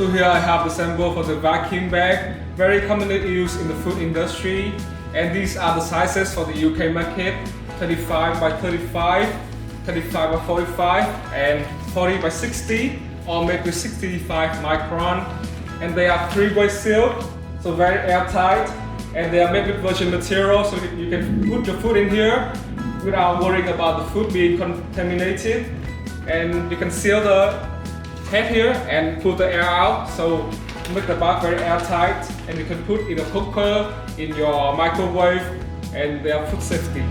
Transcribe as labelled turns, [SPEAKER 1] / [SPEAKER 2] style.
[SPEAKER 1] So here I have the sample for the vacuum bag, very commonly used in the food industry. And these are the sizes for the UK market, 35 by 35, 35 by 45, and 40 by 60, or maybe 65 micron. And they are 3-way sealed, so very airtight. And they are made with virgin material, so you can put your food in here without worrying about the food being contaminated. And you can seal the head here and pull the air out, so make the bag very airtight. And you can put in a cooker, in your microwave, and they are food safety.